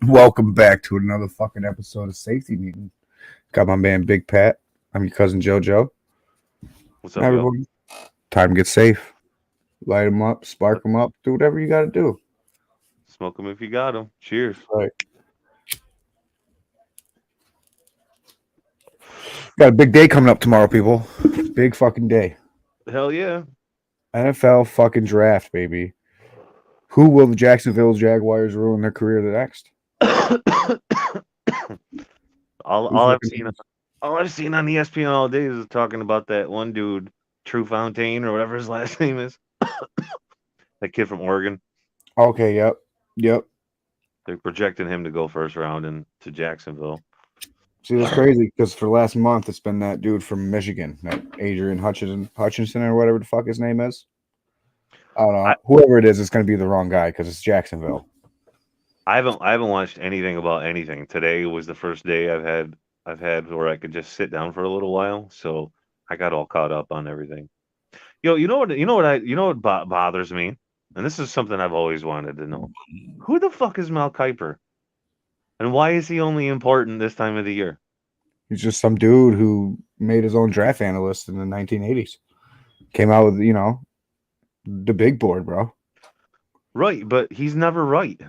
Welcome back to another fucking episode of Safety Meeting. Got my man Big Pat. I'm your cousin JoJo. What's up, yo? Everybody, time to get safe. Light them up, spark them up, do whatever you got to do. Smoke them if you got them. Cheers. Right. Got a big day coming up tomorrow, people. Big fucking day. Hell yeah. NFL fucking draft, baby. Who will the Jacksonville Jaguars ruin their career the next? all Who's all I've looking seen all I've seen on ESPN all day is talking about that one dude, True Fontaine or whatever his last name is. That kid from Oregon. Okay, yep. They're projecting him to go first round and to Jacksonville. See, that's crazy because for the last month it's been that dude from Michigan, that Adrian Hutchinson or whatever the fuck his name is. I don't know. I, Whoever it is, it's going to be the wrong guy because it's Jacksonville. I haven't watched anything about anything. Today was the first day I've had where I could just sit down for a little while, so I got all caught up on everything. Yo, you know what bothers me, and this is something I've always wanted to know. Who the fuck is Mel Kiper, and why is he only important this time of the year? He's just some dude who made his own draft analyst in the 1980s. Came out with, the big board, bro. Right, but he's never right.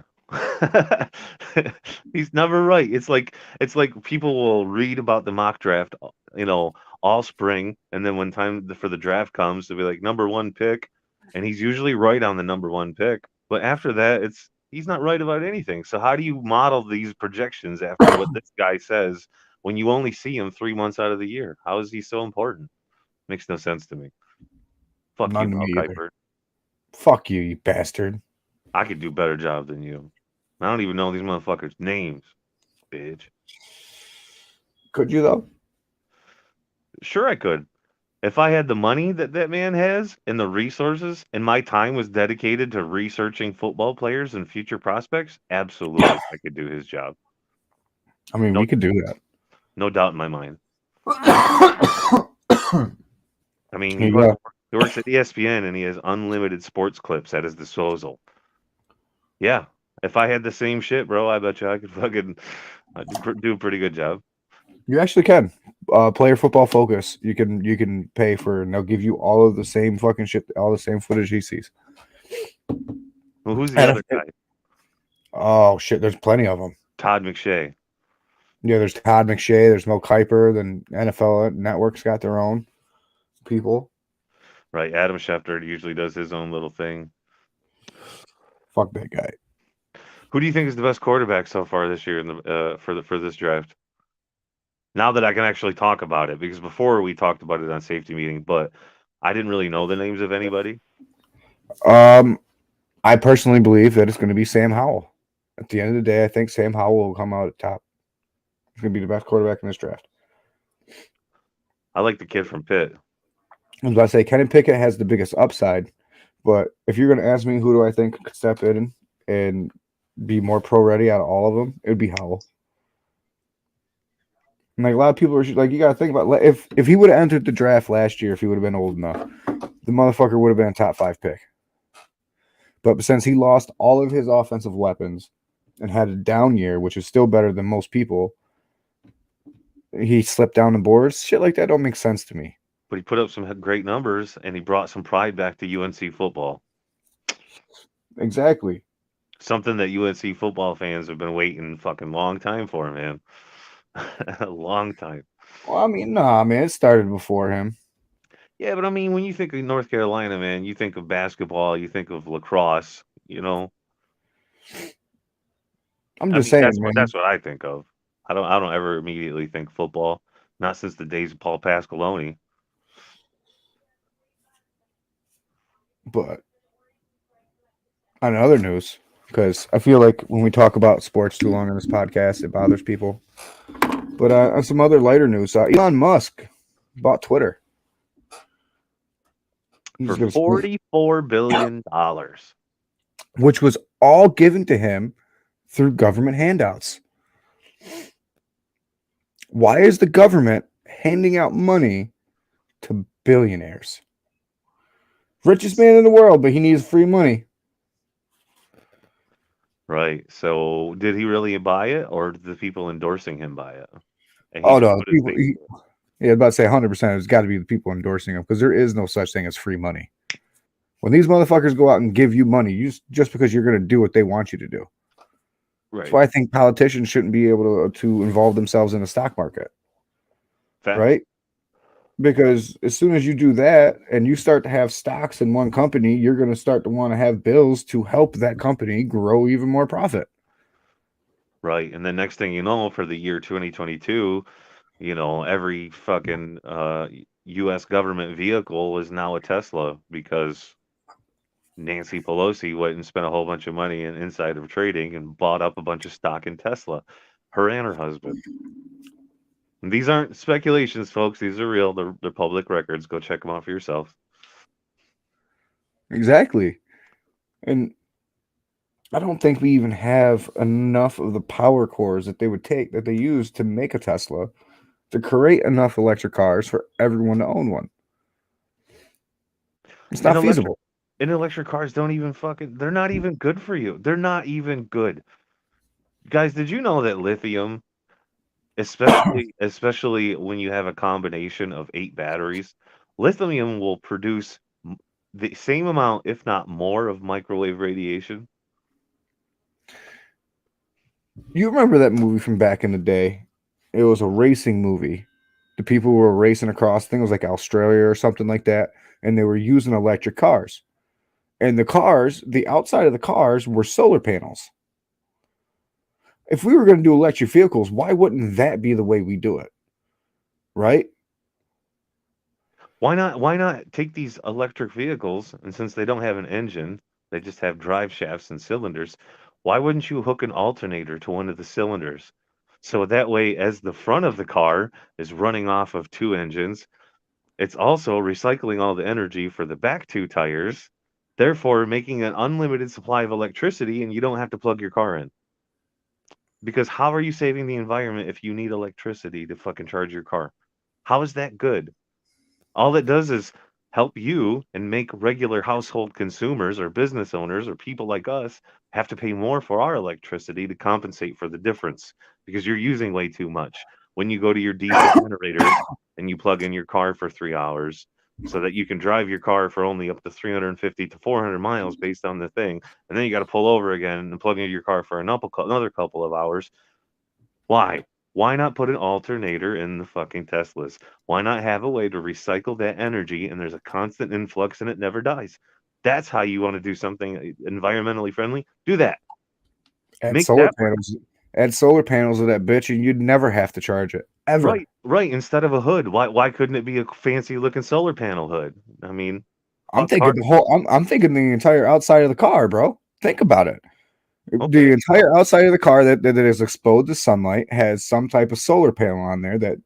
He's never right. It's like people will read about the mock draft, you know, all spring, and then when time for the draft comes, they'll be like number one pick, and he's usually right on the number one pick. But after that, he's not right about anything. So how do you model these projections after what this guy says when you only see him 3 months out of the year? How is he so important? Makes no sense to me. Fuck you, None to Mel me either. Kiper. Fuck you, you bastard. I could do better job than you. I don't even know these motherfuckers' names, bitch. Could you, though? Sure, I could. If I had the money that that man has and the resources, and my time was dedicated to researching football players and future prospects, absolutely, I could do his job. I mean, No, we could do no doubt in my mind. that. I mean, Here you go. he works at ESPN and he has unlimited sports clips at his disposal. Yeah, if I had the same shit, bro, I bet you I could fucking do a pretty good job. You actually can. Player Football Focus. You can pay for, and they'll give you all of the same fucking shit, all the same footage he sees. Well, who's the And other guy? oh shit, there's plenty of them. Todd McShay. Yeah, there's Todd McShay, there's Mel Kiper, then NFL Network's got their own people. Right, Adam Schefter usually does his own little thing. Fuck that guy. Who do you think is the best quarterback so far this year in the for this draft? Now that I can actually talk about it, because before we talked about it on safety meeting, but I didn't really know the names of anybody. Um, I personally believe that it's going to be Sam Howell. At the end of the day, I think Sam Howell will come out at top. He's going to be the best quarterback in this draft. I like the kid from Pitt. I was about to say, Kenny Pickett has the biggest upside, but if you're going to ask me who do I think could step in and be more pro ready out of all of them, it would be Howell. And like a lot of people are like, you got to think about if he would have entered the draft last year, if he would have been old enough, the motherfucker would have been a top 5 pick. But since he lost all of his offensive weapons and had a down year, which is still better than most people, he slipped down the boards. Shit like that don't make sense to me. But he put up some great numbers and he brought some pride back to UNC football. Exactly. Something that UNC football fans have been waiting fucking long time for, man. A long time. Well, I mean, nah, man, it started before him. Yeah, but I mean, when you think of North Carolina, man, you think of basketball, you think of lacrosse, you know. I'm I just mean, that's saying, what man. that's what I think of. I don't ever immediately think football. Not since the days of Paul Pasqualoni. But on other news, because I feel like when we talk about sports too long in this podcast, it bothers people. But on some other lighter news, Elon Musk bought Twitter. For $44 billion. Which was all given to him through government handouts. Why is the government handing out money to billionaires? Richest man in the world, but he needs free money. Right. So did he really buy it, or did the people endorsing him buy it? And he Oh just no, put his people. face to it. Yeah, about to say 100%. It's got to be the people endorsing him because there is no such thing as free money. When these motherfuckers go out and give you money, just because you're going to do what they want you to do. That's Right. why I think politicians shouldn't be able to involve themselves in the stock market, Facts. right? Because as soon as you do that and you start to have stocks in one company, you're going to start to want to have bills to help that company grow even more profit. Right. And the next thing you know, for the year 2022, every fucking US government vehicle is now a Tesla because Nancy Pelosi went and spent a whole bunch of money in insider trading and bought up a bunch of stock in Tesla, her and her husband. And these aren't speculations, folks. These are real. They're public records. Go check them out for yourself. Exactly. And I don't think we even have enough of the power cores that they would take that they use to make a Tesla to create enough electric cars for everyone to own one. It's And not electric feasible. and electric cars don't even they're not even good for you. They're not even good. Guys, did you know that lithium, especially when you have a combination of 8 batteries, lithium will produce the same amount, if not more, of microwave radiation? You remember that movie from back in the day? It was a racing movie. The people were racing across, I think it was like Australia or something like that, and they were using electric cars. And the cars, the outside of the cars were solar panels. If we were going to do electric vehicles, why wouldn't that be the way we do it? Right? Why not take these electric vehicles, and since they don't have an engine, they just have drive shafts and cylinders, why wouldn't you hook an alternator to one of the cylinders? So that way, as the front of the car is running off of 2 engines, it's also recycling all the energy for the back 2 tires, therefore making an unlimited supply of electricity, and you don't have to plug your car in. Because how are you saving the environment if you need electricity to fucking charge your car? How is that good? All it does is help you and make regular household consumers or business owners or people like us have to pay more for our electricity to compensate for the difference because you're using way too much. When you go to your diesel generators and you plug in your car for 3 hours so that you can drive your car for only up to 350 to 400 miles based on the thing, and then you got to pull over again and plug in your car for another couple of hours. Why? Why not put an alternator in the fucking Teslas? Why not have a way to recycle that energy and there's a constant influx and it never dies? That's how you want to do something environmentally friendly. Do that. Add Make solar that work. panels. Add solar panels to that bitch, and you'd never have to charge it ever. Right, right. Instead of a hood, why couldn't it be a fancy looking solar panel hood? I mean, I'm car. thinking the whole. I'm thinking the entire outside of the car, bro. Think about it. The Okay, entire outside of the car that is exposed to sunlight has some type of solar panel on there that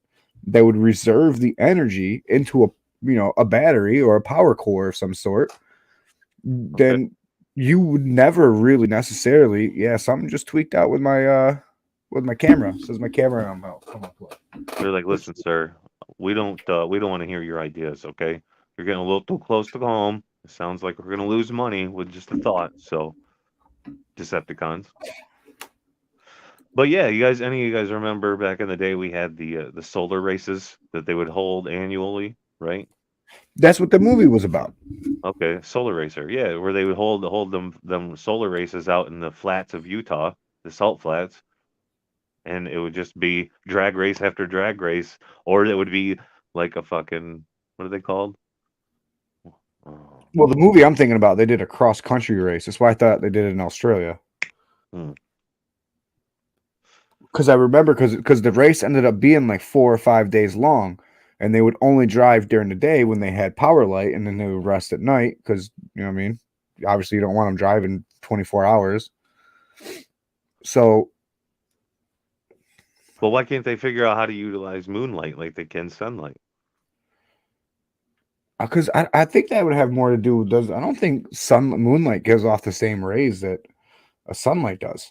would reserve the energy into a battery or a power core of some sort. okay. Then you would never really necessarily. Yeah, something just tweaked out with my camera. It says my camera on mount. Come on, play. They're like, Which listen, sir, we don't want to hear your ideas. Okay, you're getting a little too close to home. It sounds like we're gonna lose money with just a thought. So, Decepticons. But yeah, any of you guys remember back in the day we had the solar races that they would hold annually, right? that's what the movie was about. Okay, solar racer, yeah, where they would hold them solar races out in the flats of Utah, the salt flats, and it would just be drag race after drag race, or it would be like a fucking what are they called? Oh, Well, the movie I'm thinking about, they did a cross country race. That's why I thought they did it in Australia. hmm, Because I remember because the race ended up being like 4 or 5 days long, and they would only drive during the day when they had power light, and then they would rest at night because you know what I mean. Obviously, you don't want them driving 24 hours. So, but why can't they figure out how to utilize moonlight like they can sunlight? because I think that would have more to do with does I don't think moonlight gives off the same rays that a sunlight does.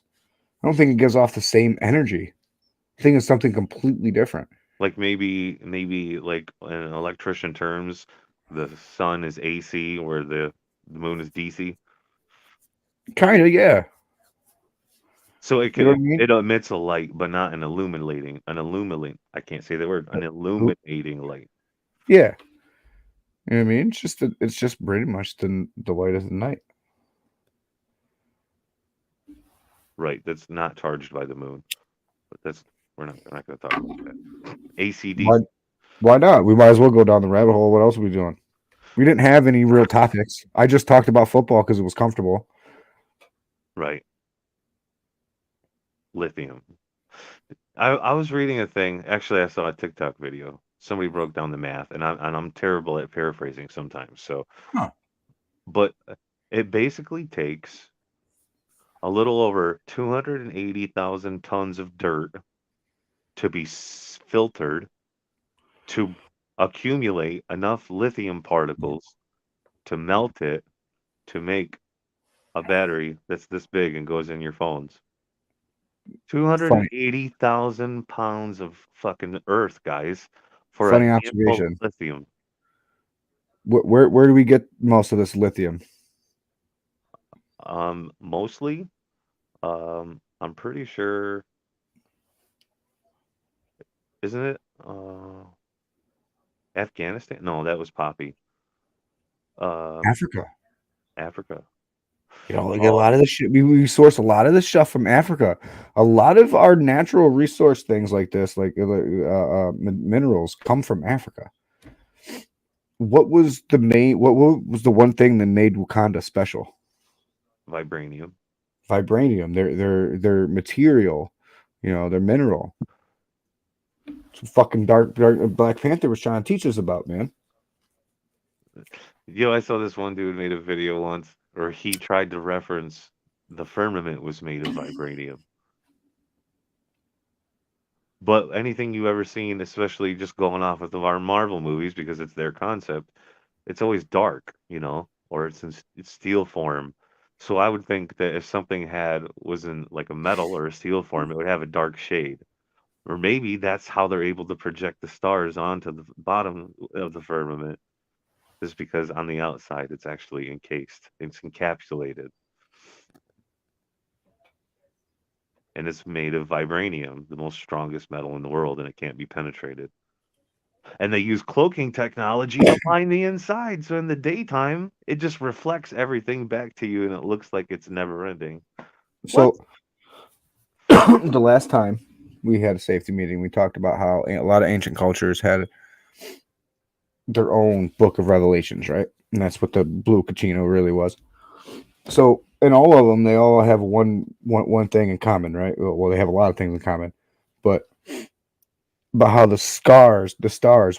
I don't think it gives off the same energy. I think it's something completely different. Like maybe like in electrician terms, the sun is AC or the moon is DC. Kind of, yeah. So You know what I mean? it emits a light, but not an illuminating I can't say the word, an illuminating light. Yeah. You know what I mean? It's just pretty much the light of the night. Right. That's not charged by the moon. But we're not gonna talk about that. Why ACDC. why not? We might as well go down the rabbit hole. What else are we doing? We didn't have any real topics. I just talked about football because it was comfortable. Right. Lithium. I was reading a thing. Actually, I saw a TikTok video. Somebody broke down the math, and I'm terrible at paraphrasing sometimes. So, Huh. but it basically takes a little over 280,000 tons of dirt to be filtered to accumulate enough lithium particles to melt it to make a battery that's this big and goes in your phones. Funny 280,000 pounds of fucking earth, guys, for a funny handful of observation. lithium. Where do we get most of this lithium? Mostly, I'm pretty sure, isn't it? Afghanistan? No, that was poppy. Um, Africa. Africa. You know, like a Oh, lot of this shit, we source a lot of this stuff from Africa. A lot of our natural resource things like this, like minerals, come from Africa. What was the one thing that made Wakanda special? vibranium. Vibranium. Their material, their mineral. Some fucking dark Black Panther was trying to teach us about, man. I saw this one dude made a video once, or he tried to reference the firmament was made of vibranium. But anything you've ever seen, especially just going off of our Marvel movies, because it's their concept, it's always dark, or it's steel form. So I would think that if something was in like a metal or a steel form, it would have a dark shade. Or maybe that's how they're able to project the stars onto the bottom of the firmament, is because on the outside it's actually encased, it's encapsulated, and it's made of vibranium, the most strongest metal in the world, and it can't be penetrated. And they use cloaking technology to line the inside, so in the daytime it just reflects everything back to you and it looks like it's never ending. What? So the last time we had a safety meeting, we talked about how a lot of ancient cultures had their own book of revelations, right? And that's what the blue Kachino really was. So in all of them, they all have one thing in common, right? Well, they have a lot of things in common, but how the stars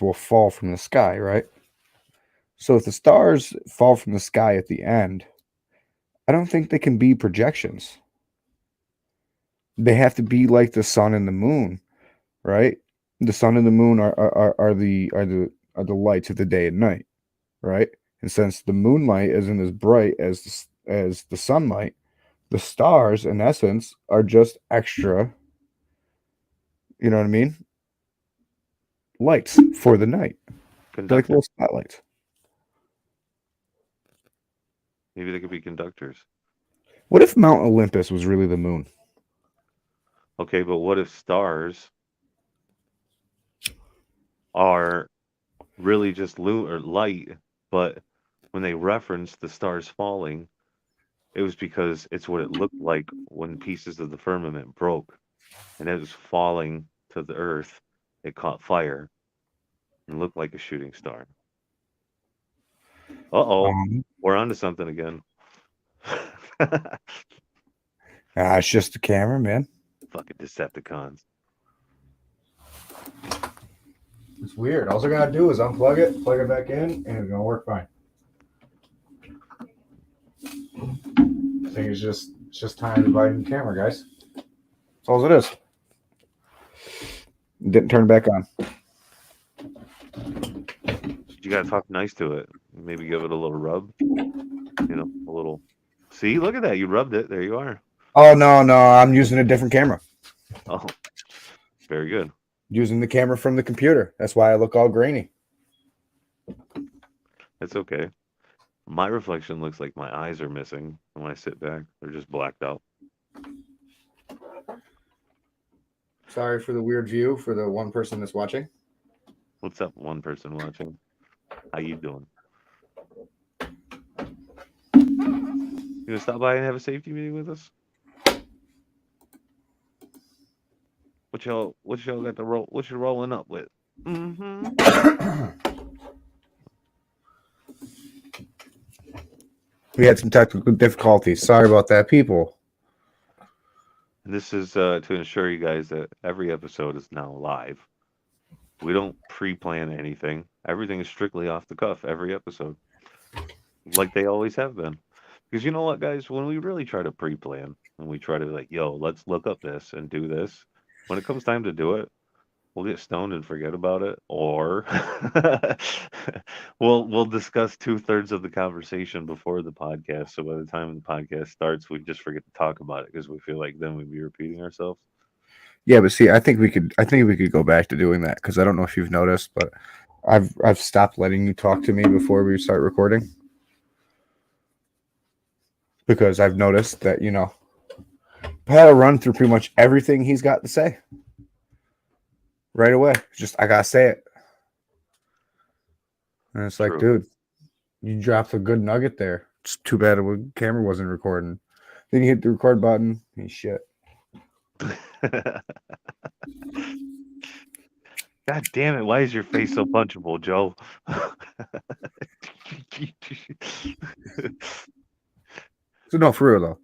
will fall from the sky, right? So if the stars fall from the sky at the end, I don't think they can be projections. They have to be like the sun and the moon, right? The sun and the moon are the lights of the day and night, right? And since the moonlight isn't as bright as the sunlight, the stars, in essence, are just extra. You know what I mean? Lights for the night. They're like Conductor. little spotlights. Maybe they could be conductors. What if Mount Olympus was really the moon? Okay, but what if stars are really just or light, but when they reference the stars falling, it was because it's what it looked like when pieces of the firmament broke and it was falling to the earth. It caught fire and looked like a shooting star. Uh-oh, Um, we're onto something again. it's just the camera, man. Fucking Decepticons. It's weird. All I gotta do is unplug it, plug it back in, and it's gonna work fine. I think it's just time to buy a new camera, guys. That's all it is. Didn't turn it back on. You gotta talk nice to it. Maybe give it a little rub. A little. See, look at that. You rubbed it. There you are. Oh no, I'm using a different camera. Oh, very good. Using the camera from the computer. That's why I look all grainy. It's okay. My reflection looks like my eyes are missing when I sit back. They're just blacked out. Sorry for the weird view for the one person that's watching. What's up, one person watching? How you doing? You gonna stop by and have a safety meeting with us? What y'all got to roll? What you rolling up with? Mm-hmm. We had some technical difficulties. Sorry about that, people. And this is to ensure you guys that every episode is now live. We don't pre-plan anything. Everything is strictly off the cuff. Every episode, like they always have been. Because you know what, guys, when we really try to pre-plan and we try to be like, yo, let's look up this and do this, when it comes time to do it, we'll get stoned and forget about it, or we'll discuss 2/3 of the conversation before the podcast. So by the time the podcast starts, we just forget to talk about it because we feel like then we'd be repeating ourselves. Yeah, but see, I think we could. I think we could go back to doing that because I don't know if you've noticed, but I've stopped letting you talk to me before we start recording because I've noticed that I had to run through pretty much everything he's got to say right away. Just I gotta say it, and it's like, True. dude, you dropped a good nugget there. It's too bad the camera wasn't recording. Then you hit the record button. And shit. God damn it! Why is your face so punchable, Joe? So no, for real though.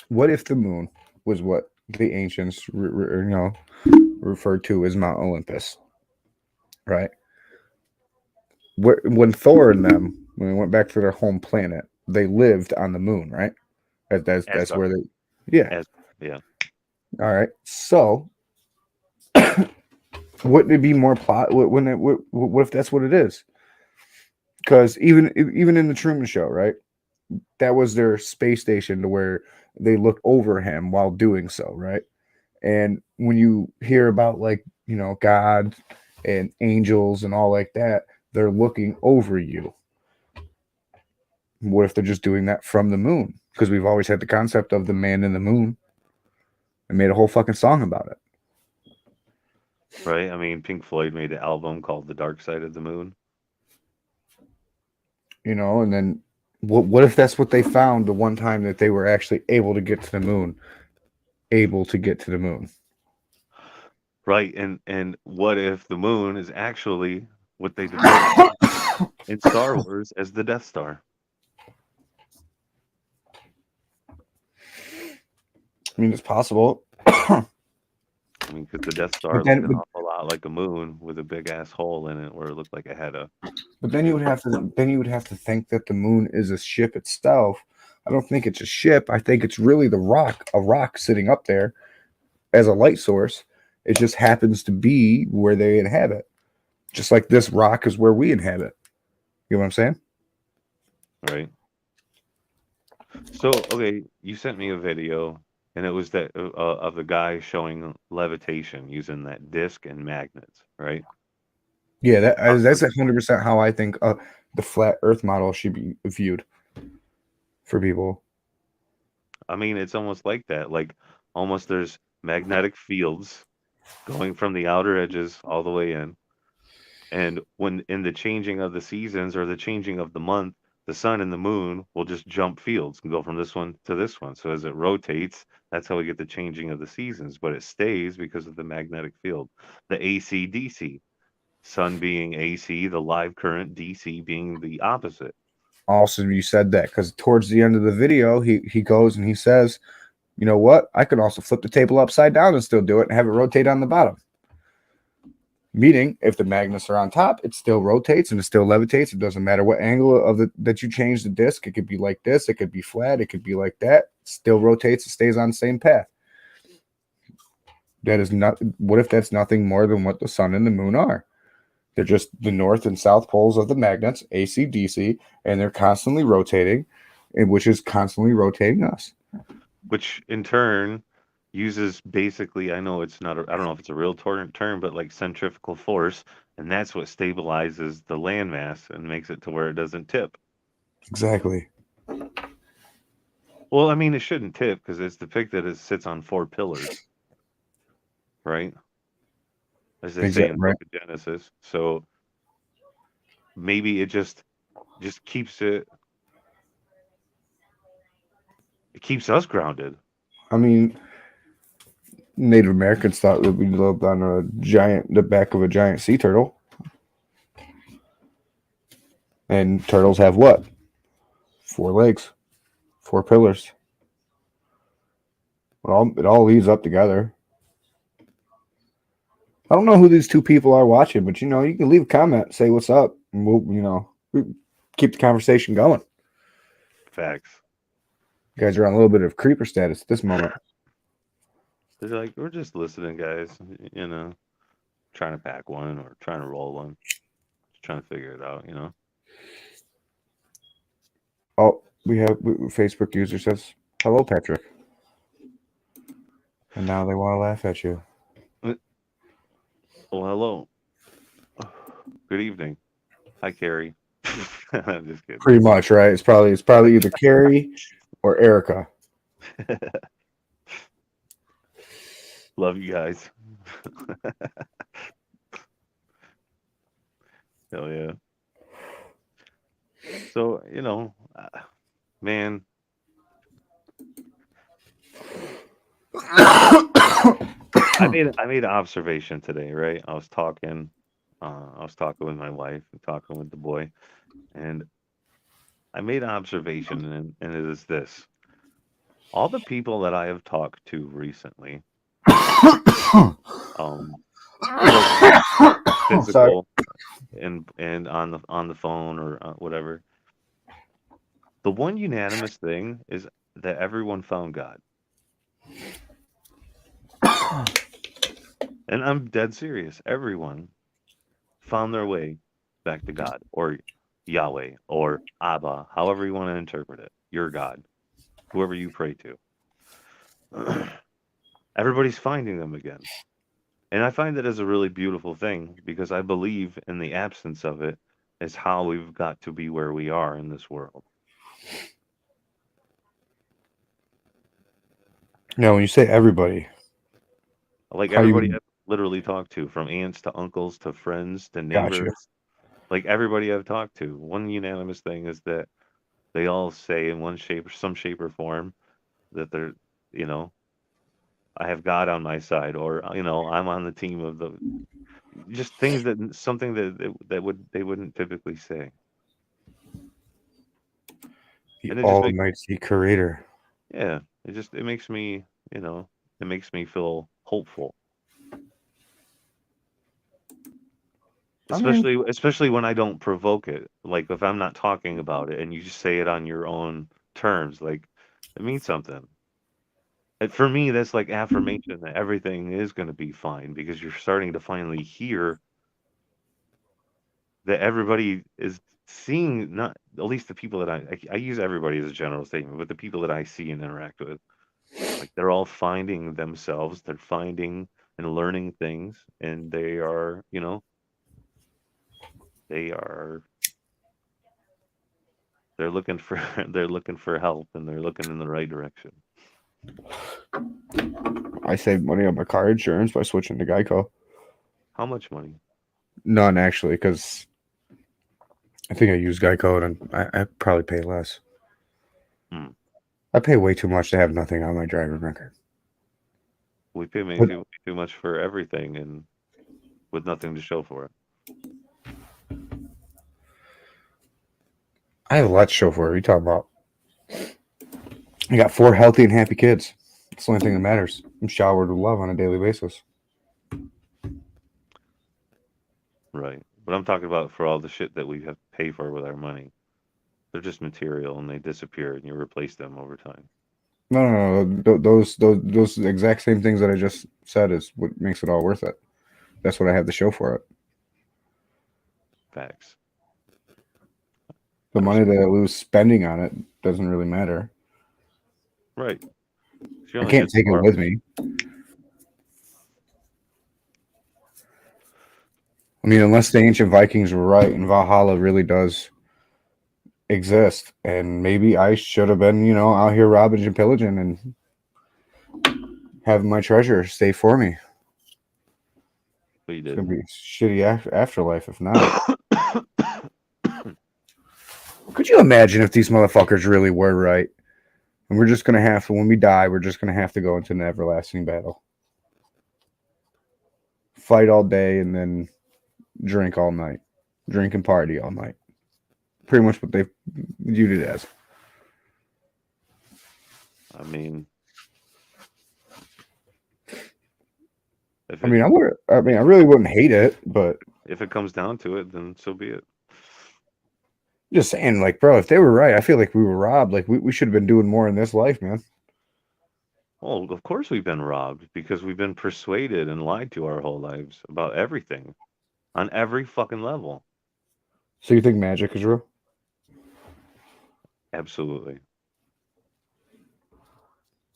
What if the moon was what the ancients, referred to as Mount Olympus, right? When Thor and them, when they went back to their home planet, they lived on the moon, right? That's Asgard. where they, yeah. Yeah. All right. So, wouldn't it be more plot? What if that's what it is? Because even in the Truman Show, right? That was their space station to where they look over him while doing so, right? And when you hear about God and angels and all like that, they're looking over you. What if they're just doing that from the moon? Because we've always had the concept of the man in the moon and made a whole fucking song about it. Right. I mean, Pink Floyd made an album called "The Dark Side of the Moon." And then what if that's what they found the one time that they were actually able to get to the moon? Able to get to the moon. Right. And what if the moon is actually what they depict in Star Wars as the Death Star? I mean, it's possible. I mean, because the Death Star But looked then, an awful lot like a moon with a big ass hole in it where it looked like it had a. but then you would have to think that the moon is a ship itself. I don't think it's a ship. I think it's really a rock sitting up there as a light source. It just happens to be where they inhabit. Just like this rock is where we inhabit. You know what I'm saying? Right. So, okay, you sent me a video, and it was that of the guy showing levitation using that disc and magnets, right? Yeah, Uh, that's 100% how I think the flat Earth model should be viewed for people. I mean, it's almost like that. Like, almost there's magnetic fields going from the outer edges all the way in. And when in the changing of the seasons or the changing of the month, the sun and the moon will just jump fields and go from this one to this one. So as it rotates, that's how we get the changing of the seasons, but it stays because of the magnetic field. The AC DC, sun being AC, the live current, DC being the opposite. Awesome, you said that because towards the end of the video, he goes and he says, "You know what? I can also flip the table upside down and still do it and have it rotate on the bottom." Meaning, if the magnets are on top, it still rotates and it still levitates. It doesn't matter what angle of that you change the disc. It could be like this. It could be flat. It could be like that. It still rotates. It stays on the same path. That is not. What if that's nothing more than what the sun and the moon are? They're just the north and south poles of the magnets, AC, DC, and they're constantly rotating, and which is constantly rotating us. Which in turn uses basically, I know it's not, I don't know if it's a real term, but like centrifugal force, and that's what stabilizes the landmass and makes it to where it doesn't tip. Exactly. Well, I mean, it shouldn't tip because it's depicted as sits on four pillars. right? As they say Exactly in the right. Book of Genesis. So maybe it just keeps us grounded. I mean, Native Americans thought that we lived on the back of a giant sea turtle, and turtles have what? 4 legs, 4 pillars. It all leads up together. I don't know who these two people are watching, but you can leave a comment, say what's up, and we keep the conversation going. Facts. You guys are on a little bit of creeper status at this moment. They're like, we're just listening, guys. You know, trying to pack one or trying to roll one, just trying to figure it out. You know. Oh, Facebook user says hello, Patrick, and now they want to laugh at you. Well, hello. Good evening. Hi, Carrie. I'm just kidding. Pretty much, right? It's probably either Carrie or Erica. Love you guys. Hell yeah. So, man, I made an observation today, right? I was talking with my wife and talking with the boy, and I made an observation, and it is this: all the people that I have talked to recently, um, close friends, Sorry. physical, and on the phone or whatever, the one unanimous thing is that everyone found God, and I'm dead serious. Everyone found their way back to God or Yahweh or Abba, however you want to interpret it. Your God, whoever you pray to. Everybody's finding them again. And I find that as a really beautiful thing because I believe in the absence of it is how we've got to be where we are in this world. Now, when you say everybody, Like how everybody you I've literally talked to, from aunts to uncles to friends to got you? neighbors, like everybody I've talked to, one unanimous thing is that they all say in one shape or some shape or form that they're, you know, I have God on my side, or I'm on the team of the just things that something that they wouldn't typically say, The and it just makes Almighty Creator. yeah, it makes me you know it makes me feel hopeful, I mean, especially when I don't provoke it, like if I'm not talking about it and you just say it on your own terms, like it means something. And for me, that's like affirmation that everything is going to be fine because you're starting to finally hear that everybody is seeing, not at least the people that I use everybody as a general statement, but the people that I see and interact with, like they're all finding themselves, they're finding and learning things, and they are, they are they're looking for they're looking for help and they're looking in the right direction. I saved money on my car insurance by switching to Geico. How much money? None actually, because I think I use Geico and I probably pay less. Hmm. I pay way too much to have nothing on my driver record. We pay way But too much for everything and with nothing to show for it. I have a lot to show for it. What are you talking about? I got 4 healthy and happy kids. That's the only thing that matters. I'm showered with love on a daily basis. Right. But I'm talking about for all the shit that we have to pay for with our money. They're just material and they disappear and you replace them over time. No, no, no. Those exact same things that I just said is what makes it all worth it. That's what I have to show for it. Facts. The I money respect. that I lose spending on it doesn't really matter. Right. You I only can't get take it tomorrow. with me. I mean, unless the ancient Vikings were right and Valhalla really does exist, and maybe I should have been, out here robbing and pillaging and having my treasure stay for me. he It's did. gonna be shitty afterlife if not. Could you imagine if these motherfuckers really were right? And we're just gonna have to, when we die, we're just gonna have to go into an everlasting battle, fight all day, and then drink all night, drink and party all night. Pretty much what they viewed it as. I mean, if I it mean, I really wouldn't hate it, but if it comes down to it, then so be it. just saying, like, bro, if they were right, I feel like we were robbed. Like, we should have been doing more in this life, man. Well, of course we've been robbed because we've been persuaded and lied to our whole lives about everything on every fucking level. So you think magic is real? Absolutely.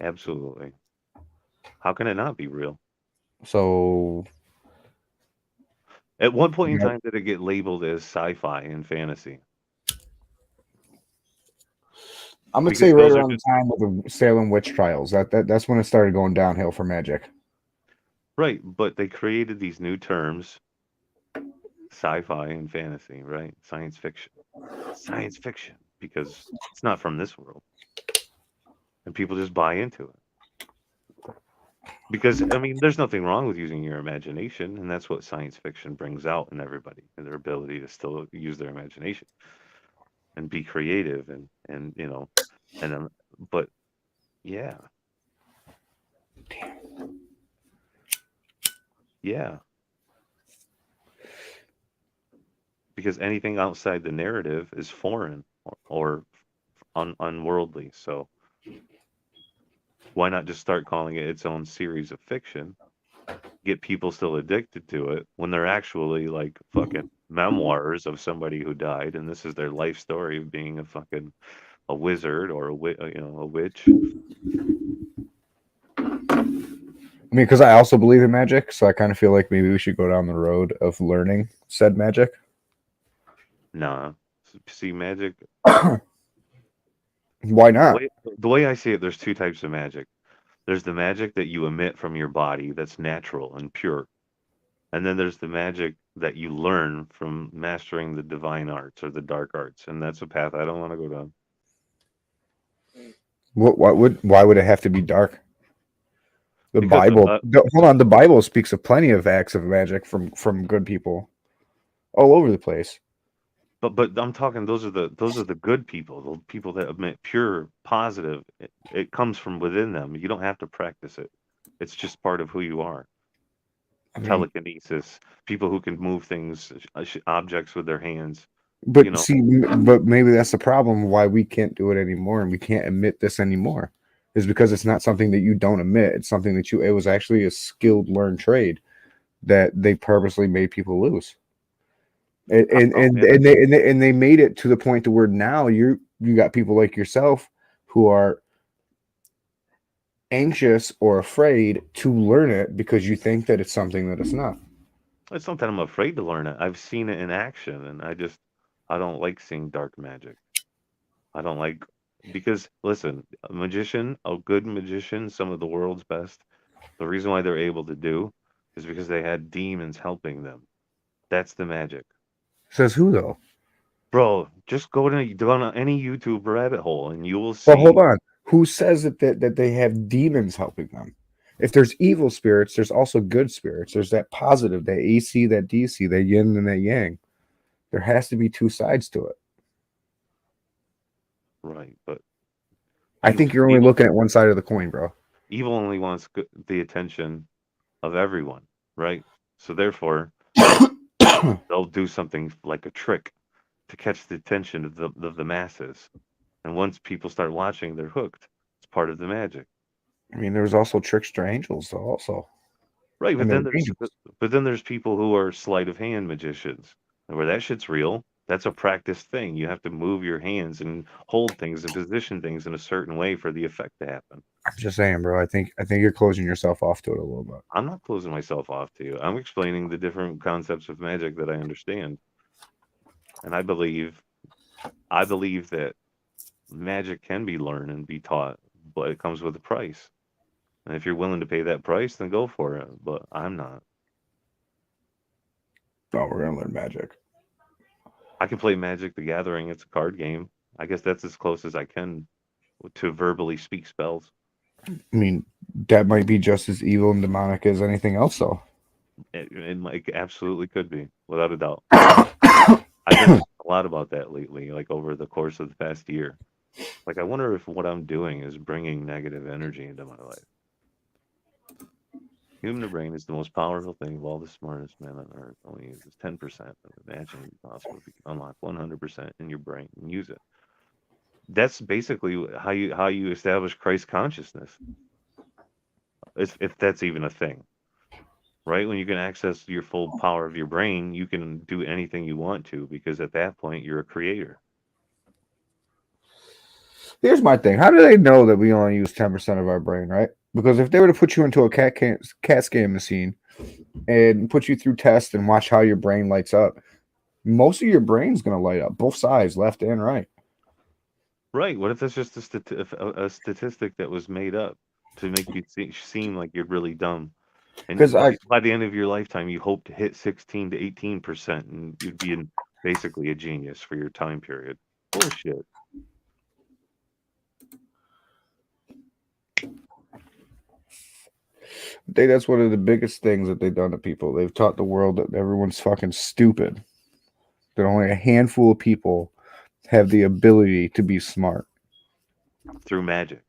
Absolutely. How can it not be real? So At one point in yeah, time, did it get labeled as sci-fi and fantasy? I'm gonna say Because right those are around just the time of the Salem witch trials. That's when it started going downhill for magic. right, but they created these new terms, sci-fi and fantasy, right? Science fiction, because it's not from this world, and people just buy into it. Because I mean, there's nothing wrong with using your imagination, and that's what science fiction brings out in everybody, and their ability to still use their imagination and be creative and and but yeah, yeah, because anything outside the narrative is foreign or unworldly. So why not just start calling it its own series of fiction? Get people still addicted to it when they're actually like fucking memoirs of somebody who died, and this is their life story of being a wizard or a witch. I mean, because I also believe in magic, so I kind of feel like maybe we should go down the road of learning said magic. Nah, see, magic. Why The not? way the way I see it, there's two types of magic. There's the magic that you emit from your body that's natural and pure. And then there's the magic that you learn from mastering the divine arts or the dark arts. And that's a path I don't want to go down. Why would it have to be dark? The Because Bible. Hold on. The Bible speaks of plenty of acts of magic from good people all over the place. but I'm talking those are the good people, the people that emit pure positive. It comes from within them. You don't have to practice it. It's just part of who you are. I mean, Telekinesis, people who can move things, objects with their hands. You but know, see, but maybe that's the problem. Why we can't do it anymore, and we can't admit this anymore, is because it's not something that you don't admit. It's something that you. It was actually a skilled learned trade that they purposely made people lose. and how and so? and, Yeah, and, they, and they and they made it to the point to where now you got people like yourself who are anxious or afraid to learn it because you think that it's something that it's not. it's not that I'm afraid to learn it. I've seen it in action, and I don't like seeing dark magic. I don't like because listen, a good magician, some of the world's best. The reason why they're able to do is because they had demons helping them. That's the magic. Says who though? Bro, just go on any YouTube rabbit hole and you will Well, hold see. on. Who says that they have demons helping them? If there's evil spirits, there's also good spirits. There's that positive, that AC, that DC, that yin and that yang. There has to be two sides to it. Right, but I evil think you're only evil looking at one side of the coin, bro. evil only wants the attention of everyone, right? So therefore, they'll do something like a trick to catch the attention of the masses. And once people start watching, they're hooked. It's part of the magic. I mean, there's also trickster angels, though, also, Right, and but then they're there's angels. people who are sleight of hand magicians, and where that shit's real. That's a practiced thing. You have to move your hands and hold things and position things in a certain way for the effect to happen. I'm just saying, bro. I think you're closing yourself off to it a little bit. I'm not closing myself off to you. I'm explaining the different concepts of magic that I understand, and I believe that magic can be learned and be taught, but it comes with a price. And if you're willing to pay that price, then go for it. But I'm not. Oh, we're gonna learn Magic. I can play Magic the Gathering. It's a card game. I guess that's as close as I can to verbally speak spells. I mean, that might be just as evil and demonic as anything else, though. It absolutely could be, without a doubt. I've been thinking a lot about that lately, like over the course of the past year. Like, I wonder if what I'm doing is bringing negative energy into my life. Human brain is the most powerful thing of all the smartest men on earth. Only uses 10% of imagining possible. If you can unlock 100% in your brain and use it. That's basically how you establish Christ consciousness, if that's even a thing, right? When you can access your full power of your brain, you can do anything you want to because at that point you're a creator. Here's my thing: how do they know that we only use 10% of our brain, right? Because if they were to put you into a CAT scan machine and put you through tests and watch how your brain lights up, most of your brain's gonna light up, both sides, left and right. Right. What if that's just a statistic that was made up to make you seem like you're really dumb? Because And by the end of your lifetime, you hope to hit 16 to 18%, and you'd be basically a genius for your time period. Bullshit. think that's one of the biggest things that they've done to people. They've taught the world that everyone's fucking stupid. That only a handful of people have the ability to be smart. Through magic.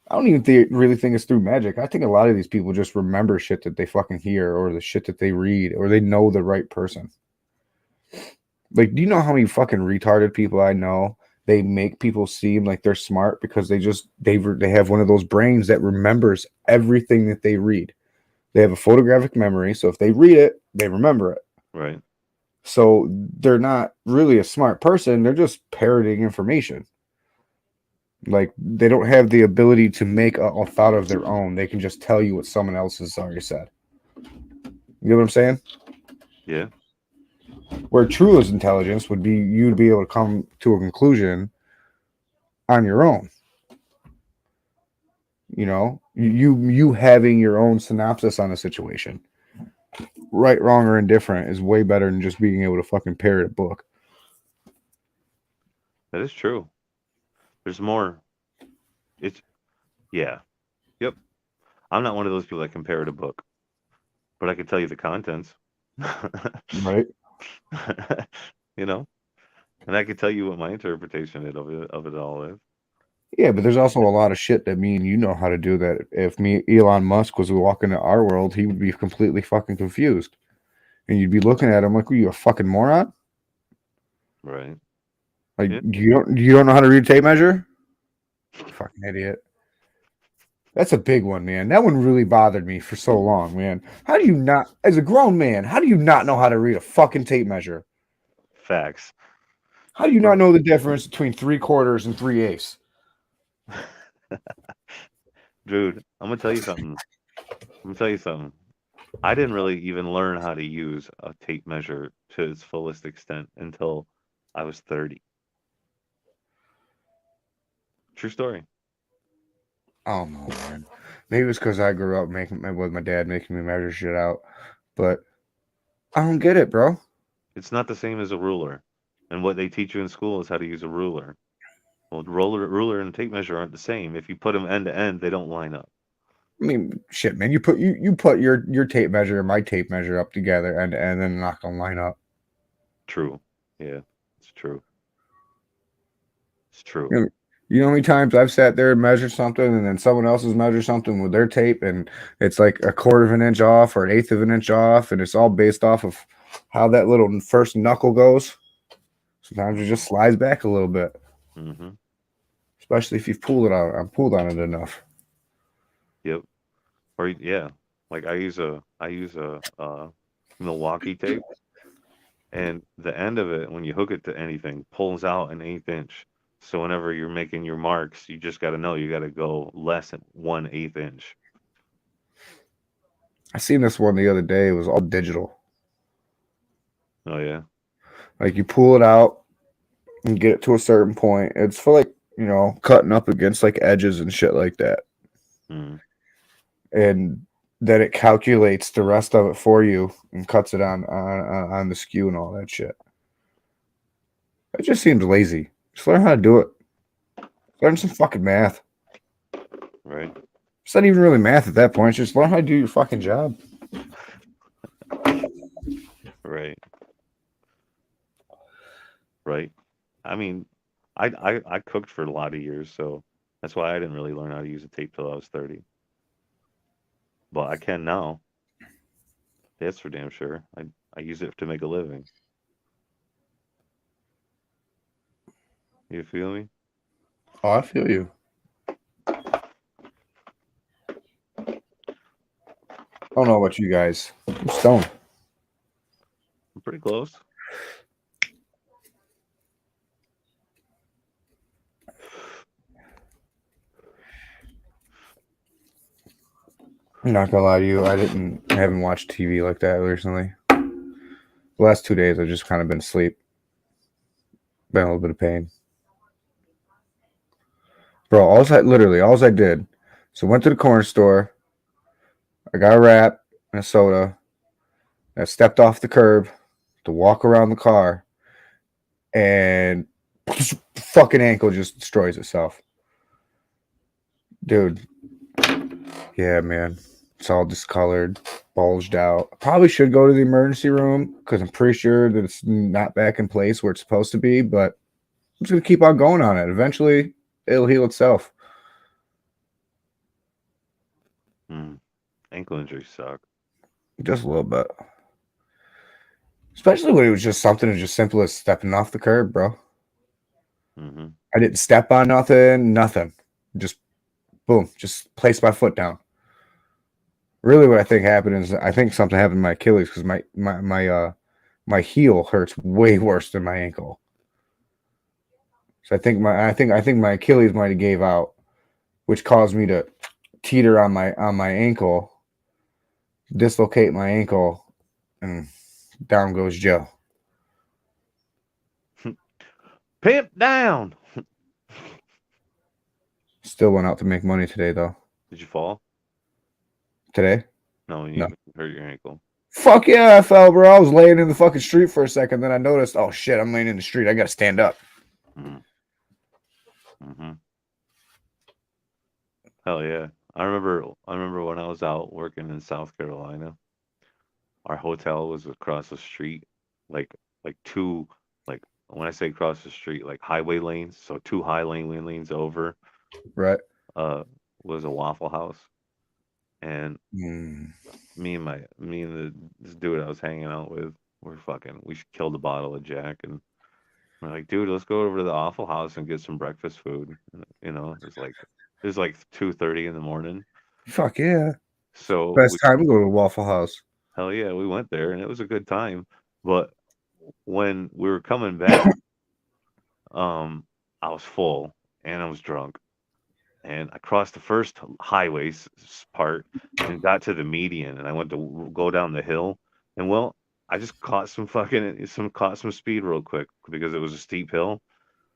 I don't even really think it's through magic. I think a lot of these people just remember shit that they fucking hear or the shit that they read or they know the right person. Like, do you know how many fucking retarded people I know? They make people seem like they're smart because they have one of those brains that remembers everything that they read. They have a photographic memory, so if they read it, they remember it. Right. So they're not really a smart person, they're just parroting information. Like, they don't have the ability to make a thought of their own. They can just tell you what someone else has already said. You know what I'm saying? Yeah. Where true intelligence would be you to be able to come to a conclusion on your own. You know, you having your own synopsis on a situation. Right, wrong, or indifferent is way better than just being able to fucking parrot a book. That is true. There's more. It's, yeah. Yep. I'm not one of those people that compare it a book, but I can tell you the contents. Right? You know? And I can tell you what my interpretation of it all is. Yeah, but there's also a lot of shit that me and you know how to do that if Elon Musk was walking into our world, he would be completely fucking confused. And you'd be looking at him like, are you a fucking moron? Right. Like, Yeah. you don't know how to read a tape measure? Fucking idiot. That's a big one, man. That one really bothered me for so long, man. How do you not, as a grown man, how do you not know how to read a fucking tape measure? Facts. How do you not know the difference between 3/4 and 3/8? Dude, I'm gonna tell you something. I didn't really even learn how to use a tape measure to its fullest extent until I was 30. True story. Oh no, man. Maybe it's because I grew up with my dad making me measure shit out, but I don't get it, bro. It's not the same as a ruler. And what they teach you in school is how to use a ruler. Well, ruler and tape measure aren't the same. If you put them end to end, they don't line up. I mean, shit, man. You put your tape measure and my tape measure up together, and then they're not gonna line up. True. Yeah, it's true. It's true. You know, you know how many times I've sat there and measured something, and then someone else has measured something with their tape, and it's like a quarter of an inch off or an eighth of an inch off, and it's all based off of how that little first knuckle goes. Sometimes it just slides back a little bit, Mm-hmm. especially if you've pulled on it enough. Yep. Or yeah, like I use a Milwaukee tape, and the end of it, when you hook it to anything, pulls out an eighth inch. So whenever you're making your marks, you just got to know you got to go less than 1/8 inch. I seen this one the other day. It was all digital. Oh yeah. Like, you pull it out and get it to a certain point. It's for, like, cutting up against like edges and shit like that. Mm. And that it calculates the rest of it for you and cuts it on the skew and all that shit. It just seems lazy. Just learn how to do it. Learn some fucking math. Right. It's not even really math at that point. It's just learn how to do your fucking job. Right. Right. I mean, I cooked for a lot of years, so that's why I didn't really learn how to use a tape till I was 30. But I can now. That's for damn sure. I use it to make a living. You feel me? Oh, I feel you. I don't know about you guys. I'm stoned. I'm pretty close. I'm not gonna lie to you. I haven't watched TV like that recently. The last 2 days I've just kind of been asleep. Been a little bit of pain. Bro, all I did. So went to the corner store. I got a wrap and a soda. I stepped off the curb to walk around the car, and fucking ankle just destroys itself. Dude, yeah, man. It's all discolored, bulged out. I probably should go to the emergency room because I'm pretty sure that it's not back in place where it's supposed to be, but I'm just going to keep on going on it. Eventually, it'll heal itself. Ankle injuries suck. Just a little bit. Especially when it was just something as just simple as stepping off the curb, bro. Mm-hmm. I didn't step on nothing. Just boom, just place my foot down. Really, what I think happened is I think something happened to my Achilles because my heel hurts way worse than my ankle. So I think my Achilles might have gave out, which caused me to teeter on my ankle, dislocate my ankle, and down goes Joe. Pimp down. Still went out to make money today though. Did you fall? Today? No, No. you hurt your ankle. Fuck yeah, I fell, bro. I was laying in the fucking street for a second, then I noticed, oh shit, I'm laying in the street. I gotta stand up. Mm-hmm. Hell yeah. I remember when I was out working in South Carolina. Our hotel was across the street, like two, like when I say across the street, like highway lanes, so two lanes over, Right. uh, was a Waffle House, and Mm. me and this dude I was hanging out with, we killed a bottle of Jack, and we're like, dude, let's go over to the Waffle House and get some breakfast food. It was like 2:30 in the morning, Fuck yeah. so Best time to go to a Waffle House. hell yeah, we went there and it was a good time, but when we were coming back, I was full and I was drunk, and I crossed the first highway part and got to the median, and I went to go down the hill, and well, I just caught some speed real quick because it was a steep hill,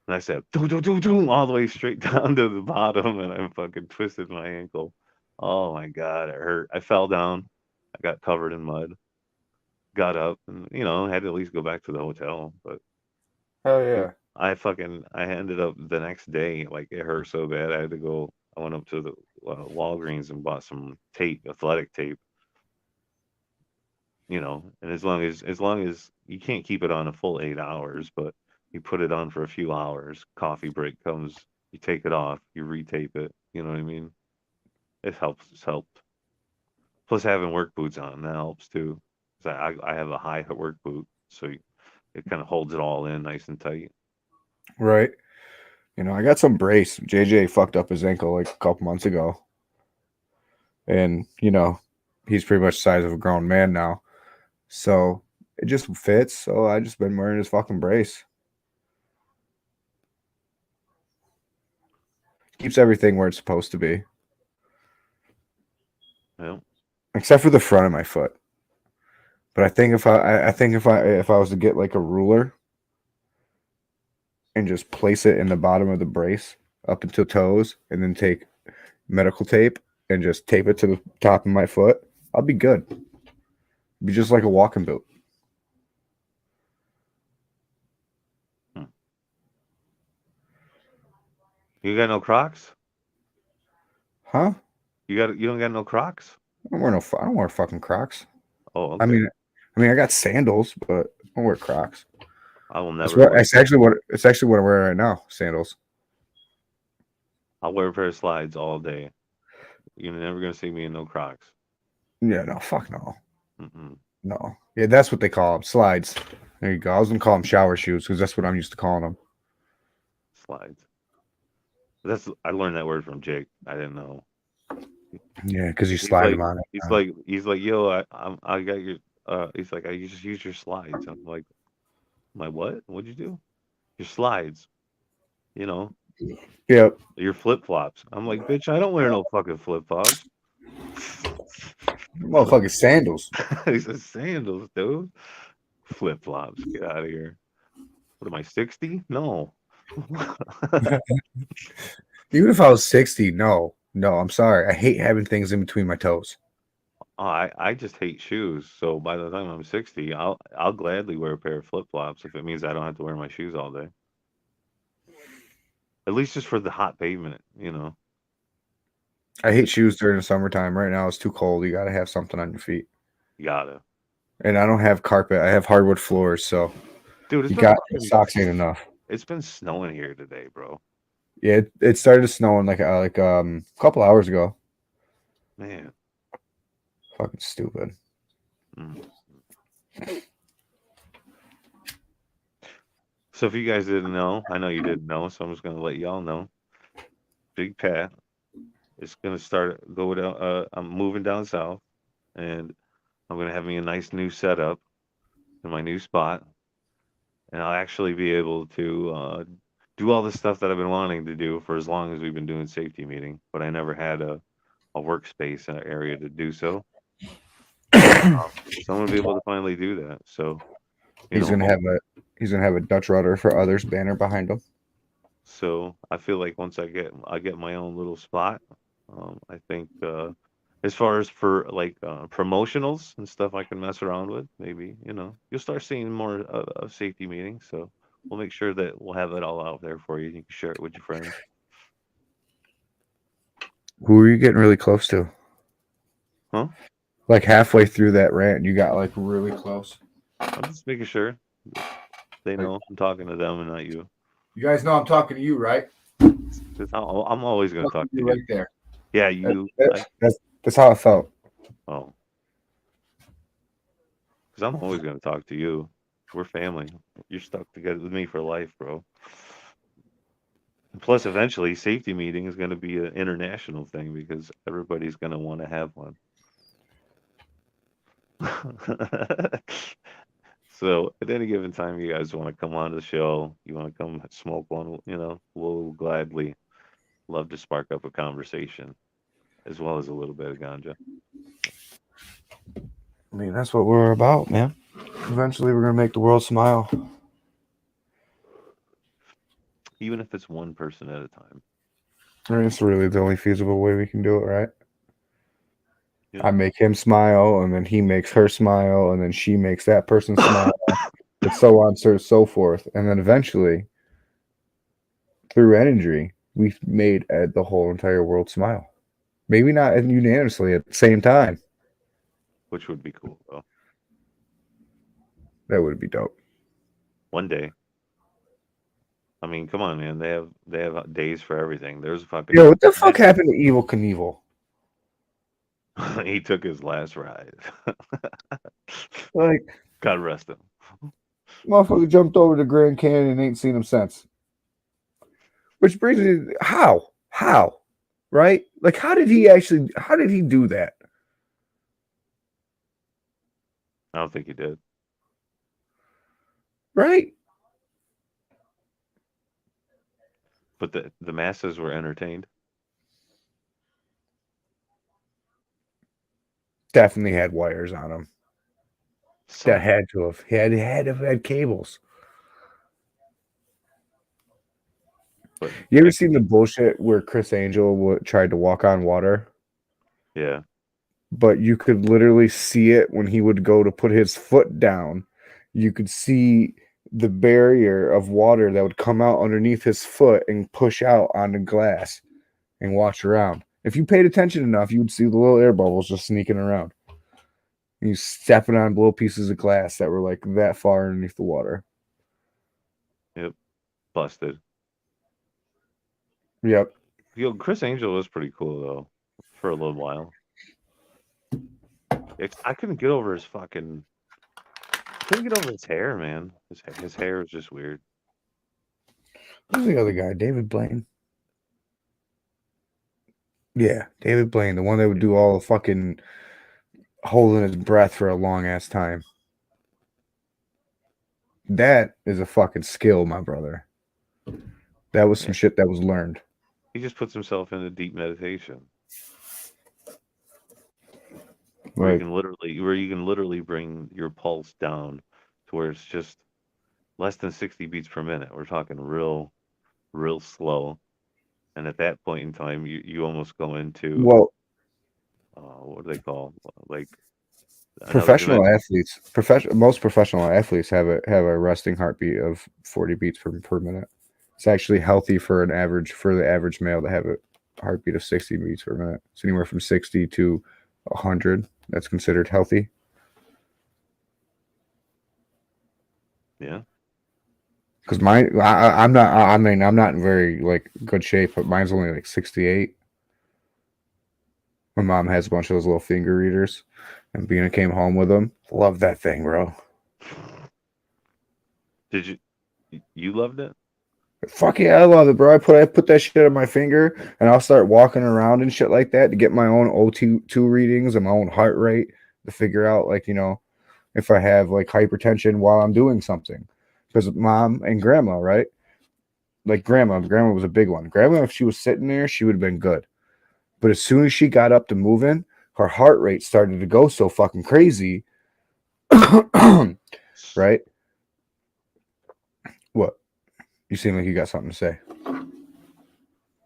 and I said do do do do all the way straight down to the bottom, and I fucking twisted my ankle. Oh my god, it hurt. I fell down. I got covered in mud. Got up and had to at least go back to the hotel, but Hell Dude, yeah. I ended up the next day, like it hurt so bad. I went up to the Walgreens and bought some tape, athletic tape, and as long as you can't keep it on a full 8 hours, but you put it on for a few hours, coffee break comes, you take it off, you retape it, you know what I mean? It helps, it's helped. Plus having work boots on, that helps too. 'Cause I have a high work boot, so it kind of holds it all in nice and tight. Right. I got some brace. JJ fucked up his ankle like a couple months ago. And, he's pretty much the size of a grown man now. So it just fits. So I just been wearing his fucking brace. Keeps everything where it's supposed to be. Yeah. Except for the front of my foot. But I think if I was to get like a ruler and just place it in the bottom of the brace up until toes and then take medical tape and just tape it to the top of my foot, I'll be good. Be just like a walking boot. You got no Crocs? Huh? You don't got no Crocs? I don't wear fucking Crocs. Oh, I okay. mean, I got sandals, but I don't wear Crocs. I will It's never what wear. it's actually what I'm wearing right now. Sandals. I'll wear a pair of slides all day. You're never gonna see me in no Crocs. Yeah, no, fuck no. Mm-mm. No. Yeah, that's what they call them. Slides. There you go. I was gonna call them shower shoes because that's what I'm used to calling them. Slides. I learned that word from Jake. I didn't know. Yeah, because you He's slide them like on it. he's like, yo, I got your he's like, I just use your slides. I'm like, my what? What'd you do? Your slides, you know, Yep. your flip flops. I'm like, bitch, I don't wear no fucking flip flops. Motherfucking sandals. He says sandals, dude. Flip flops. Get out of here. What am I, 60? No. Even if I was 60, no. No, I'm sorry. I hate having things in between my toes. I just hate shoes. So by the time I'm 60, I'll gladly wear a pair of flip flops if it means I don't have to wear my shoes all day. At least just for the hot pavement, you know. I hate shoes during the summertime. Right now it's too cold. You gotta have something on your feet. You gotta. And I don't have carpet. I have hardwood floors, so Dude, you got socks ain't enough. it's been snowing here today, bro. Yeah, it started snowing like a couple hours ago. Man. Fucking stupid. Mm. So if you guys didn't know, I know you didn't know, so I'm just gonna let y'all know. Big Pat is gonna go down. I'm moving down south, and I'm gonna have me a nice new setup in my new spot, and I'll actually be able to do all the stuff that I've been wanting to do for as long as we've been doing safety meeting. But I never had a workspace and an area to do so. So I'm gonna be able to finally do that. So you He's know, gonna have a Dutch rudder for others banner behind him. so I feel like once I get my own little spot, I think as far as for like promotionals and stuff I can mess around with, maybe you'll start seeing more of safety meetings. So we'll make sure that we'll have it all out there for you. You can share it with your friends. Who are you getting really close to? Huh? Like halfway through that rant, you got like really close. I'm just making sure they Like, know I'm talking to them and not you. you guys know I'm talking to you, right? 'Cause I'm always going to talk to You're you. right there. Yeah, That- you. that's how it felt. Oh, because I'm always going to talk to you. We're family. You're stuck together with me for life, bro. Plus, eventually, safety meeting is going to be an international thing because everybody's going to want to have one. So, at any given time, you guys want to come on the show, you want to come smoke one, we'll gladly love to spark up a conversation as well as a little bit of ganja. I mean, that's what we're about, man. Eventually, we're gonna make the world smile. Even if it's one person at a time. I mean, it's really the only feasible way we can do it, right? Yeah. I make him smile, and then he makes her smile, and then she makes that person smile, and so on, so forth. And then eventually, through energy, we've made the whole entire world smile. Maybe not unanimously at the same time. Which would be cool, though. That would be dope. One day. I mean, come on, man. They have days for everything. There's a fucking Yo, what the fuck happened to Evil Knievel? he took his last ride. Like, God rest him. motherfucker jumped over the Grand Canyon and ain't seen him since. Which brings me, how, right? Like, how did he do that? I don't think he did. Right? But the masses were entertained. Definitely had wires on him. That had to have. He had to have had cables. But You ever seen the bullshit where Chris Angel tried to walk on water? yeah. but you could literally see it when he would go to put his foot down. You could see the barrier of water that would come out underneath his foot and push out on the glass and watch around. If you paid attention enough, you would see the little air bubbles just sneaking around. And you stepping on little pieces of glass that were like that far underneath the water. Yep, busted. Yep. Yo, Chris Angel was pretty cool though, for a little while. I couldn't get over his fucking. I couldn't get over his hair, man. His hair is just weird. Who's the other guy? David Blaine. Yeah, David Blaine, the one that would do all the fucking holding his breath for a long ass time. That is a fucking skill, my brother. That was some Yeah. shit that was learned. He just puts himself into deep meditation, where Like, you can literally bring your pulse down to where it's just less than 60 beats per minute. We're talking real slow. And at that point in time, you almost go into well, what do they call, like, another professional dimension. athletes, most professional athletes have a resting heartbeat of 40 beats per minute. It's actually healthy for the average male to have a heartbeat of 60 beats per minute. It's anywhere from 60 to 100. That's considered healthy. Yeah. Because I'm not. I mean, I'm not in very like good shape, but mine's only like 68. My mom has a bunch of those little finger readers, and Bina came home with them. Love that thing, bro. Did you loved it? Fuck yeah, I love it, bro. I put that shit on my finger, and I'll start walking around and shit like that to get my own O2 readings and my own heart rate to figure out, like, if I have like hypertension while I'm doing something. Because mom and grandma, right? Like grandma was a big one. Grandma, if she was sitting there, she would have been good. But as soon as she got up to moving, her heart rate started to go so fucking crazy. Right? What? You seem like you got something to say.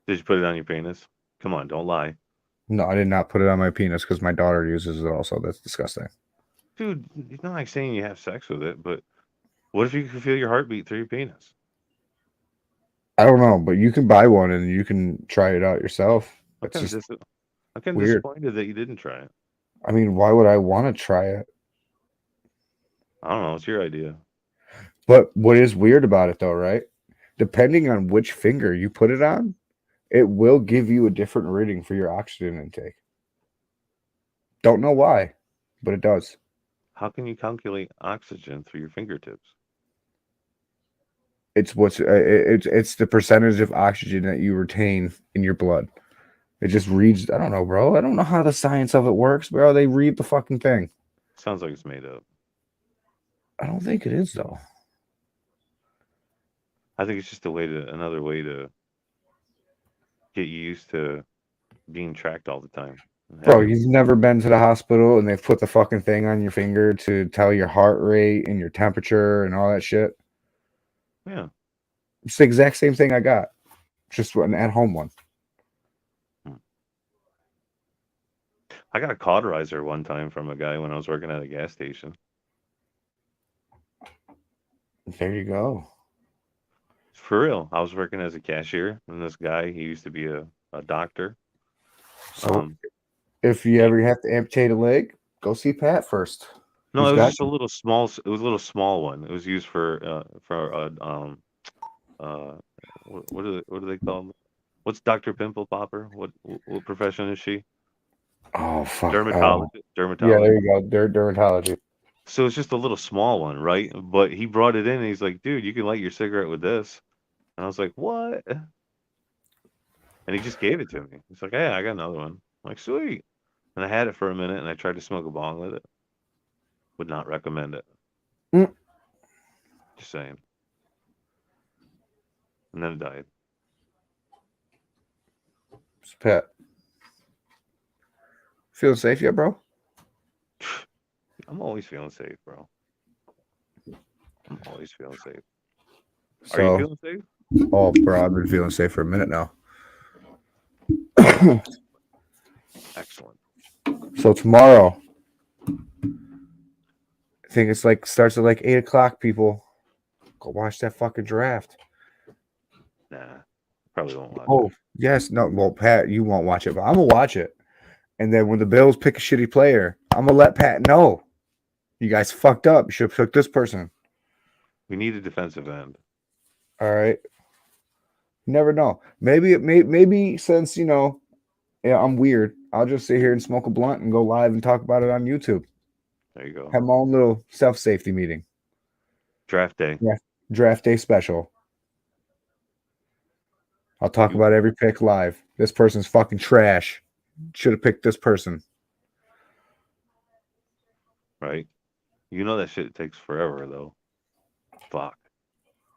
Did you put it on your penis? Come on, don't lie. No, I did not put it on my penis because my daughter uses it also. That's disgusting. Dude, it's not like saying you have sex with it, but what if you could feel your heartbeat through your penis? I don't know, but you can buy one and you can try it out yourself. I'm It's kind just of I'm kind of weird. disappointed that you didn't try it. I mean, why would I want to try it? I don't know. It's your idea. But what is weird about it, though, right? Depending on which finger you put it on, it will give you a different reading for your oxygen intake. Don't know why, but it does. How can you calculate oxygen through your fingertips? It's the percentage of oxygen that you retain in your blood. It just reads. I don't know, bro. I don't know how the science of it works, bro. They read the fucking thing. Sounds like it's made up. I don't think it is though. I think it's just another way to get you used to being tracked all the time. And Bro, having, you've never been to the hospital and they've put the fucking thing on your finger to tell your heart rate and your temperature and all that shit. yeah. It's the exact same thing I got, just an at-home one. Hmm. I got a cauterizer one time from a guy when I was working at a gas station. There you go. For real. I was working as a cashier, and this guy, he used to be a doctor. So Um, if you and ever have to amputate a leg, go see Pat first. no, He's it was got just a you. little small. It was a little small one. It was used for uh what do they call them? What's Doctor Pimple Popper? What profession is she? Oh fuck. Dermatologist. Yeah, there Dermatologist. you go. Dermatology. So it's just a little small one, right? But he brought it in and he's like, dude, you can light your cigarette with this. And I was like, what? And he just gave it to me. He's like, hey, I got another one. I'm like, sweet. And I had it for a minute and I tried to smoke a bong with it. Would not recommend it. Mm. Just saying. And then it died. It's Pat. Feeling safe yet, bro? I'm always feeling safe, bro. I'm always feeling safe. Are you So, feeling safe? oh, bro, I've been feeling safe for a minute now. Excellent. So tomorrow, I think it's like starts at like 8 o'clock. People go watch that fucking draft. Nah, probably won't watch Oh it. yes, no. Well, Pat, you won't watch it, but I'm gonna watch it. And then when the Bills pick a shitty player, I'm gonna let Pat know. You guys fucked up. You should have took this person. We need a defensive end. All right. You never know. Maybe since yeah, I'm weird. I'll just sit here and smoke a blunt and go live and talk about it on YouTube. There you go. Have my own little self safety meeting. Draft day. Draft day special. I'll talk You about every pick live. This person's fucking trash. Should have picked this person. right? You know that shit takes forever though. Fuck.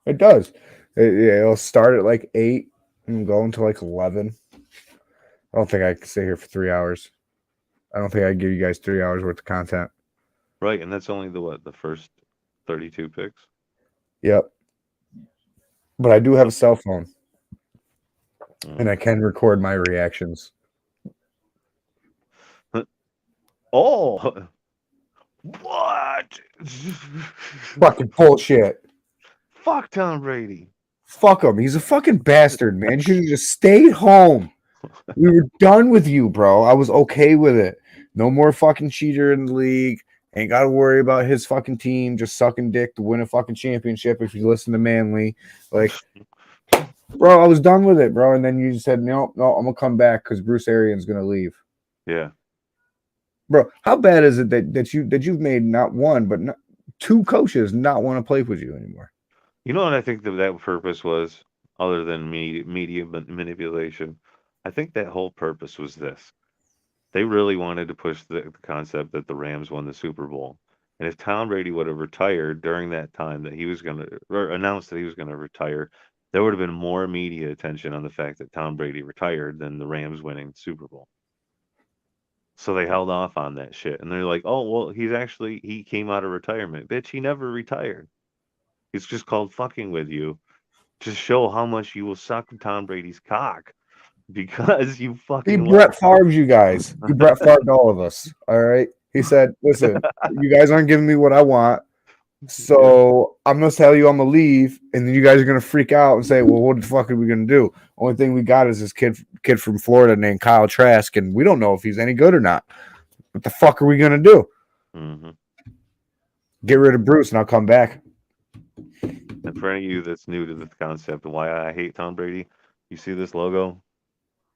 It does. It'll start at like 8 and go until like 11. I don't think I could stay here for 3 hours. I don't think I give you guys 3 hours worth of content. Right, and that's only the first 32 picks. Yep. But I do have a cell phone and Mm. I can record my reactions. Oh, what? Fucking bullshit. Fuck Tom Brady. Fuck him. He's a fucking bastard, man. You should have just stayed home. We were done with you, bro. I was okay with it. No more fucking cheater in the league. Ain't got to worry about his fucking team just sucking dick to win a fucking championship if you listen to Manly. Like, bro, I was done with it, bro. And then you said, no, I'm going to come back because Bruce Arians going to leave. Yeah. Bro, how bad is it that you've made not one, but not, two coaches not want to play with you anymore? You know what I think that purpose was, other than media manipulation? I think that whole purpose was this. They really wanted to push the concept that the Rams won the Super Bowl. And if Tom Brady would have retired during that time that he was going to, or announced that he was going to retire, there would have been more media attention on the fact that Tom Brady retired than the Rams winning the Super Bowl. So they held off on that shit. And they're like, oh, well, he came out of retirement. Bitch, he never retired. It's just called fucking with you to show how much you will suck Tom Brady's cock because you He fucking Brett left. Favre's you guys. He Brett Favre all of us. All right. He said, listen, you guys aren't giving me what I want. Yeah. So I'm gonna tell you I'm gonna leave, and then you guys are gonna freak out and say, "Well, what the fuck are we gonna do?" Only thing we got is this kid from Florida named Kyle Trask, and we don't know if he's any good or not. What the fuck are we gonna do? Mm-hmm. Get rid of Bruce, and I'll come back. And for any of you that's new to the concept of why I hate Tom Brady, you see this logo?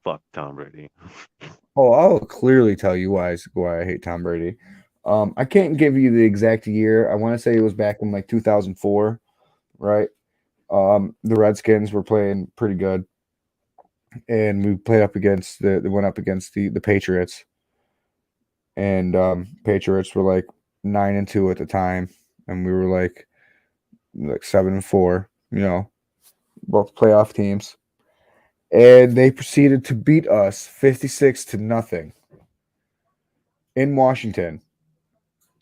Fuck Tom Brady. Oh, I'll clearly tell you why I hate Tom Brady. I can't give you the exact year. I want to say it was back in like 2004, right? The Redskins were playing pretty good, and we played up against they went up against the Patriots, and Patriots were like 9-2 at the time, and we were like 7-4. Both playoff teams, and they proceeded to beat us 56-0 in Washington.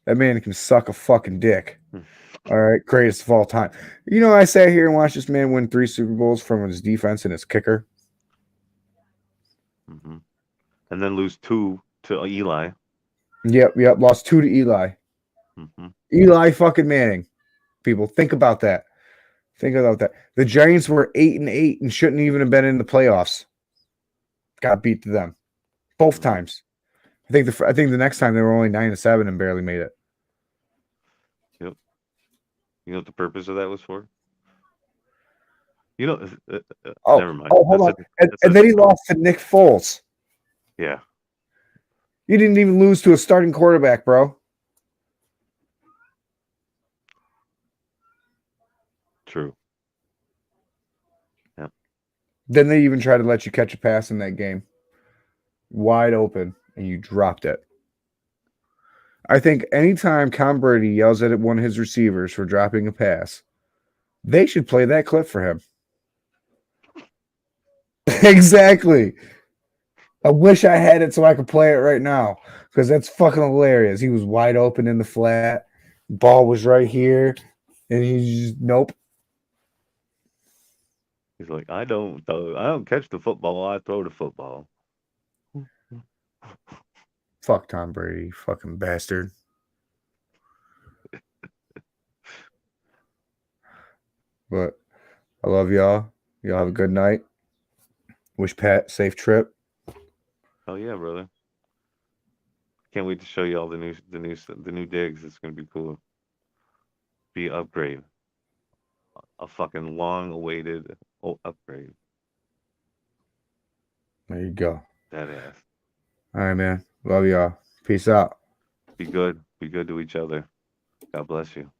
That man can suck a fucking dick. All right, greatest of all time. I sat here and watched this man win 3 Super Bowls from his defense and his kicker. Mm-hmm. And then lose 2 to Eli. Yep. Lost 2 to Eli. Mm-hmm. Eli fucking Manning. People, think about that. Think about that. The Giants were 8-8 and shouldn't even have been in the playoffs. Got beat to them both times. I think the next time they were only 9-7 and barely made it. Yep. You know what the purpose of that was for? Never mind. Hold on. And then he lost to Nick Foles. Yeah. You didn't even lose to a starting quarterback, bro. True. Yeah. Then they even tried to let you catch a pass in that game. Wide open, and you dropped it. I think anytime Tom Brady yells at one of his receivers for dropping a pass, they should play that clip for him. Exactly. I wish I had it so I could play it right now because that's fucking hilarious. He was wide open in the flat. Ball was right here, and he's just nope. He's like, I don't catch the football. I throw the football. Fuck Tom Brady, fucking bastard. But I love y'all. Y'all have a good night. Wish Pat safe trip. Oh yeah, brother. Can't wait to show you all the new digs. It's gonna be cool. Be upgrade. A fucking long awaited upgrade. There you go. That ass. All right, man. Love y'all. Peace out. Be good. Be good to each other. God bless you.